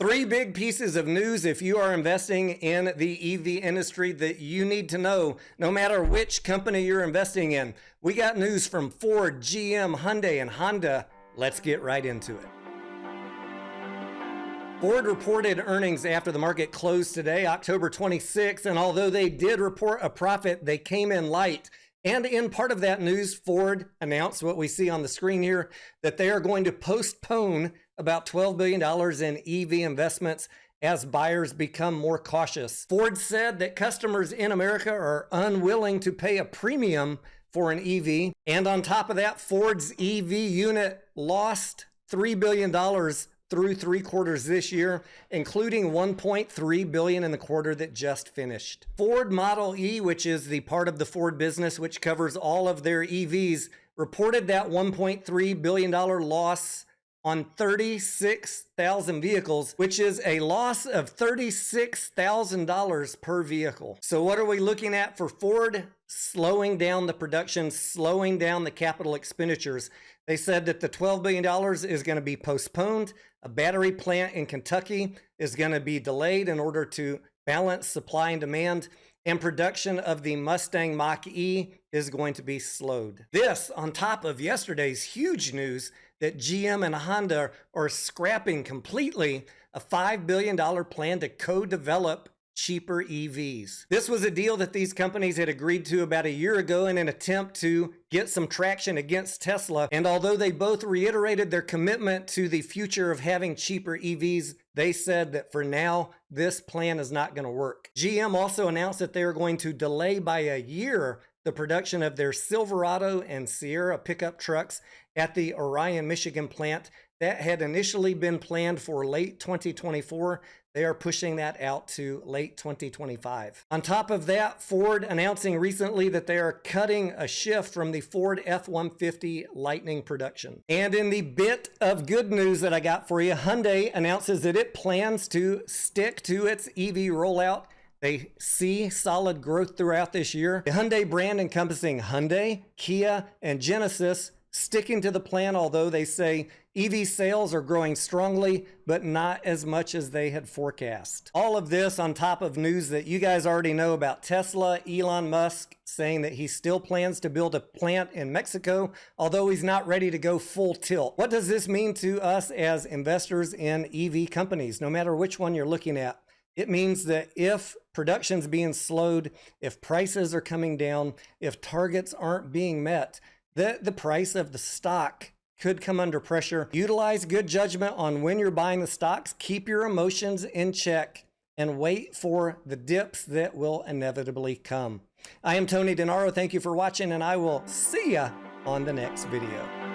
Three big pieces of news if you are investing in the EV industry that you need to know, no matter which company you're investing in. We got news from Ford, GM, Hyundai, and Honda. Let's get right into it. Ford reported earnings after the market closed today, October 26th, and although they did report a profit, they came in light. And in part of that news, Ford announced what we see on the screen here, that they are going to postpone about $12 billion in EV investments as buyers become more cautious. Ford said that customers in America are unwilling to pay a premium for an EV. And on top of that, Ford's EV unit lost $3 billion through 3 quarters this year, including $1.3 billion in the quarter that just finished. Ford Model E, which is the part of the Ford business which covers all of their EVs, reported that $1.3 billion loss on 36,000 vehicles, which is a loss of $36,000 per vehicle. So what are we looking at for Ford? Slowing down the production, slowing down the capital expenditures. They said that the $12 billion is going to be postponed. A battery plant in Kentucky is going to be delayed in order to balance supply and demand. And production of the Mustang Mach-E is going to be slowed. This on top of yesterday's huge news that GM and Honda are scrapping completely a $5 billion plan to co-develop cheaper EVs. This was a deal that these companies had agreed to about a year ago in an attempt to get some traction against Tesla. And although they both reiterated their commitment to the future of having cheaper EVs, they said that for now, this plan is not going to work. GM also announced that they are going to delay by a year the production of their Silverado and Sierra pickup trucks at the Orion, Michigan plant that had initially been planned for late 2024. They are pushing that out to late 2025. On top of that, Ford announcing recently that they are cutting a shift from the Ford F-150 Lightning production. And in the bit of good news that I got for you, Hyundai announces that it plans to stick to its EV rollout. They see solid growth throughout this year. The Hyundai brand encompassing Hyundai, Kia, and Genesis sticking to the plan, although they say EV sales are growing strongly, but not as much as they had forecast. All of this on top of news that you guys already know about Tesla. Elon Musk saying that he still plans to build a plant in Mexico, although he's not ready to go full tilt. What does this mean to us as investors in EV companies, no matter which one you're looking at? It means that if production's being slowed, if prices are coming down, if targets aren't being met, the price of the stock could come under pressure. Utilize good judgment on when you're buying the stocks. Keep your emotions in check and wait for the dips that will inevitably come. I am Tony Denaro. Thank you for watching, and I will see ya on the next video.